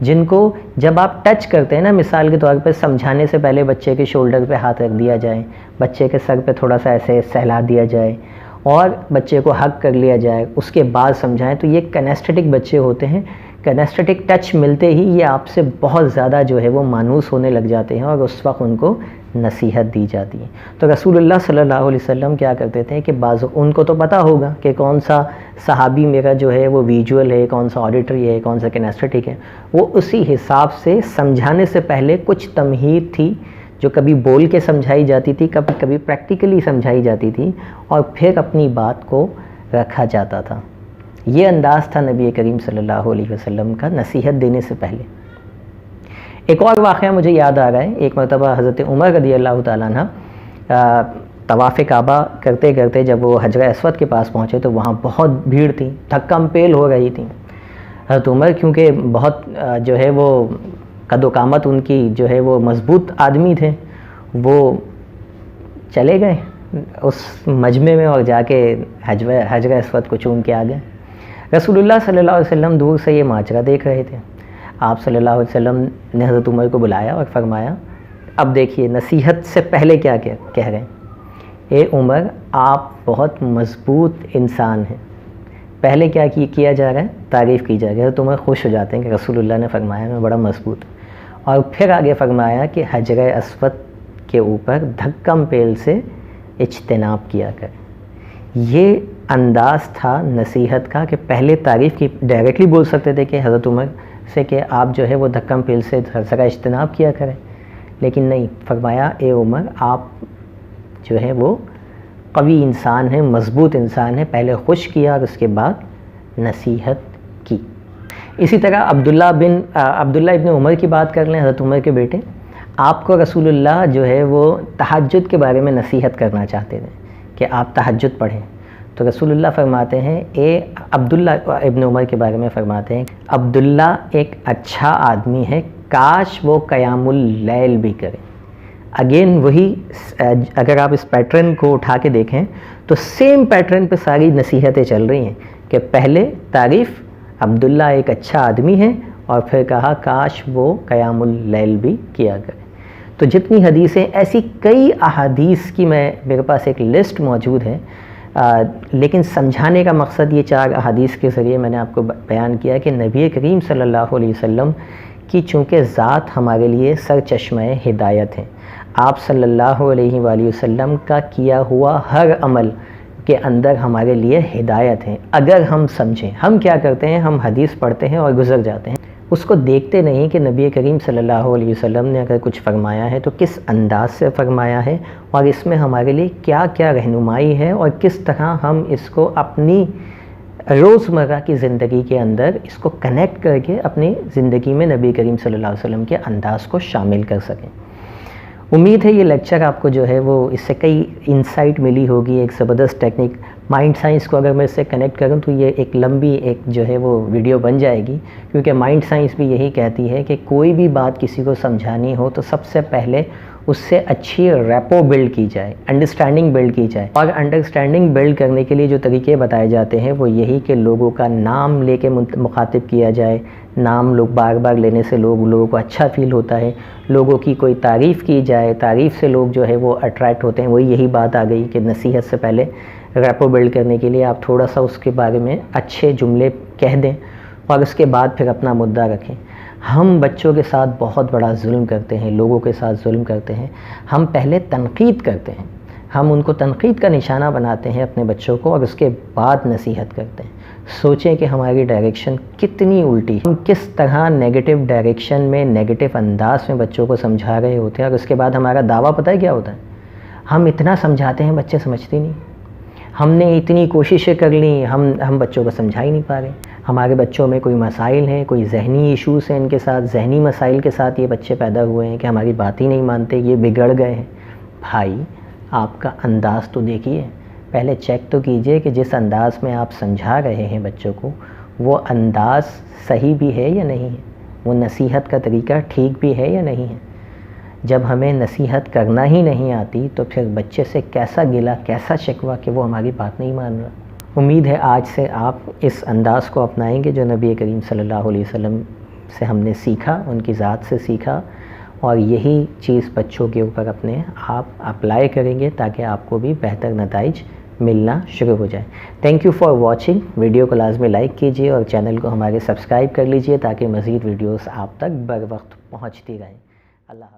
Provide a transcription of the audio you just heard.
جن کو جب آپ ٹچ کرتے ہیں نا، مثال کے طور پہ سمجھانے سے پہلے بچے کے شولڈر پہ ہاتھ رکھ دیا جائے، بچے کے سر پہ تھوڑا سا ایسے سہلا دیا جائے اور بچے کو ہگ کر لیا جائے، اس کے بعد سمجھائیں، تو یہ کنیسٹھیٹک بچے ہوتے ہیں. کنیسٹھیٹک ٹچ ملتے ہی یہ آپ سے بہت زیادہ جو ہے وہ مانوس ہونے لگ جاتے ہیں اور اس وقت ان کو نصیحت دی جاتی ہے. تو رسول اللہ صلی اللہ علیہ وسلم کیا کرتے تھے کہ بعض ان کو تو پتہ ہوگا کہ کون سا صحابی میرا جو ہے وہ ویژول ہے، کون سا آڈیٹری ہے، کون سا کنیسٹھیٹک ہے. وہ اسی حساب سے سمجھانے سے پہلے کچھ تمہید تھی جو کبھی بول کے سمجھائی جاتی تھی، کبھی کبھی پریکٹیکلی سمجھائی جاتی تھی، اور پھر اپنی بات کو رکھا جاتا تھا. یہ انداز تھا نبی کریم صلی اللہ علیہ وسلم کا نصیحت دینے سے پہلے. ایک اور واقعہ مجھے یاد آ رہا ہے. ایک مرتبہ حضرت عمر رضی اللہ تعالیٰ عنہ طواف کعبہ کرتے کرتے جب وہ حجر اسود کے پاس پہنچے تو وہاں بہت بھیڑ تھی، دھکم پیل ہو رہی تھی. حضرت عمر کیونکہ بہت جو ہے وہ قد و قامت ان کی جو ہے وہ مضبوط آدمی تھے، وہ چلے گئے اس مجمع میں اور جا کے حجر اسود کو چوم کے آ گئے. رسول اللہ صلی اللہ علیہ وسلم دور سے یہ ماجرا دیکھ رہے تھے. آپ صلی اللہ علیہ وسلم نے حضرت عمر کو بلایا اور فرمایا، اب دیکھیے نصیحت سے پہلے کیا کہہ رہے ہیں. اے عمر، آپ بہت مضبوط انسان ہیں. پہلے کیا کیا جا رہا ہے؟ تعریف کی جا رہی ہے. حضرت عمر خوش ہو جاتے ہیں کہ رسول اللہ نے فرمایا میں بڑا مضبوط ہوں. اور پھر آگے فرمایا کہ حجر اسود کے اوپر دھکم پیل سے اجتناب کیا کریں. یہ انداز تھا نصیحت کا کہ پہلے تعریف کی، ڈائریکٹلی بول سکتے تھے کہ حضرت عمر سے کہ آپ جو ہے وہ دھکم پیل سے ذرا اجتناب کیا کریں، لیکن نہیں، فرمایا اے عمر آپ جو ہے وہ قوی انسان ہیں، مضبوط انسان ہیں. پہلے خوش کیا اور اس کے بعد نصیحت کی. اسی طرح عبداللہ ابن عمر کی بات کر لیں، حضرت عمر کے بیٹے. آپ کو رسول اللہ جو ہے وہ تہجد کے بارے میں نصیحت کرنا چاہتے تھے کہ آپ تہجد پڑھیں. تو رسول اللہ فرماتے ہیں، عبداللہ ابن عمر کے بارے میں فرماتے ہیں، عبداللہ ایک اچھا آدمی ہے، کاش وہ قیام اللیل بھی کرے. اگین وہی، اگر آپ اس پیٹرن کو اٹھا کے دیکھیں تو سیم پیٹرن پہ ساری نصیحتیں چل رہی ہیں کہ پہلے تعریف عبداللہ ایک اچھا آدمی ہے اور پھر کہا کاش وہ قیام اللیل بھی کیا کرے. تو جتنی حدیثیں، ایسی کئی احادیث کی میرے پاس ایک لسٹ موجود ہے، لیکن سمجھانے کا مقصد یہ 4 احادیث کے ذریعے میں نے آپ کو بیان کیا کہ نبی کریم صلی اللہ علیہ وسلم کی چونکہ ذات ہمارے لیے سرچشمہ ہدایت ہے. آپ صلی اللہ علیہ وآلہ وسلم کا کیا ہوا ہر عمل کے اندر ہمارے لیے ہدایت ہے اگر ہم سمجھیں. ہم کیا کرتے ہیں؟ ہم حدیث پڑھتے ہیں اور گزر جاتے ہیں، اس کو دیکھتے نہیں کہ نبی کریم صلی اللہ علیہ وسلم نے اگر کچھ فرمایا ہے تو کس انداز سے فرمایا ہے اور اس میں ہمارے لیے کیا کیا رہنمائی ہے اور کس طرح ہم اس کو اپنی روزمرہ کی زندگی کے اندر اس کو کنیکٹ کر کے اپنی زندگی میں نبی کریم صلی اللہ علیہ وسلم کے انداز کو شامل کر سکیں. امید ہے یہ لیکچر آپ کو جو ہے وہ اس سے کئی انسائٹ ملی ہوگی. ایک زبردست ٹیکنیک مائنڈ سائنس کو اگر میں اس سے کنیکٹ کروں تو یہ ایک لمبی ایک جو ہے وہ ویڈیو بن جائے گی، کیونکہ مائنڈ سائنس بھی یہی کہتی ہے کہ کوئی بھی بات کسی کو سمجھانی ہو تو سب سے پہلے اس سے اچھی ریپو بلڈ کی جائے، انڈرسٹینڈنگ بلڈ کی جائے. اور انڈرسٹینڈنگ بلڈ کرنے کے لیے جو طریقے بتائے جاتے ہیں وہ یہی کہ لوگوں کا نام لے کے مخاطب کیا جائے. نام لوگ بار بار لینے سے لوگوں کو اچھا فیل ہوتا ہے. لوگوں کی کوئی تعریف کی جائے، تعریف سے لوگ جو ہے وہ اٹریکٹ ہوتے ہیں. وہی یہی بات آ گئی کہ نصیحت سے پہلے ریپو بلڈ کرنے کے لیے آپ تھوڑا سا اس کے بارے میں اچھے جملے کہہ دیں اور اس کے بعد پھر اپنا مدعا رکھیں. ہم بچوں کے ساتھ بہت بڑا ظلم کرتے ہیں، لوگوں کے ساتھ ظلم کرتے ہیں. ہم پہلے تنقید کرتے ہیں، ہم ان کو تنقید کا نشانہ بناتے ہیں اپنے بچوں کو اور اس کے بعد نصیحت کرتے ہیں. سوچیں کہ ہماری ڈائریکشن کتنی الٹی ہے. ہم کس طرح نیگیٹو ڈائریکشن میں، نیگیٹو انداز میں بچوں کو سمجھا رہے ہوتے ہیں اور اس کے بعد ہمارا دعویٰ پتہ ہے کیا ہوتا ہے؟ ہم اتنا سمجھاتے ہیں بچے سمجھتے نہیں. ہم نے اتنی کوششیں کر لیں، ہم بچوں کو سمجھا ہی نہیں پا رہے. ہمارے بچوں میں کوئی مسائل ہیں، کوئی ذہنی ایشوز ہیں، ان کے ساتھ ذہنی مسائل کے ساتھ یہ بچے پیدا ہوئے ہیں کہ ہماری بات ہی نہیں مانتے، یہ بگڑ گئے ہیں. بھائی آپ کا انداز تو دیکھیے، پہلے چیک تو کیجئے کہ جس انداز میں آپ سمجھا رہے ہیں بچوں کو وہ انداز صحیح بھی ہے یا نہیں ہے، وہ نصیحت کا طریقہ ٹھیک بھی ہے یا نہیں ہے. جب ہمیں نصیحت کرنا ہی نہیں آتی تو پھر بچے سے کیسا گلہ، کیسا شکوہ کہ وہ ہماری بات نہیں مان رہا. امید ہے آج سے آپ اس انداز کو اپنائیں گے جو نبی کریم صلی اللہ علیہ وسلم سے ہم نے سیکھا، ان کی ذات سے سیکھا، اور یہی چیز بچوں کے اوپر اپنے آپ اپلائی کریں گے تاکہ آپ کو بھی بہتر نتائج ملنا شروع ہو جائے۔ Thank you for watching. Video کو لازمی لائک کیجیے اور چینل کو ہمارے سبسکرائب کر لیجیے تاکہ مزید ویڈیوز آپ تک بر وقت پہنچتی رہیں۔ اللہ حافظ۔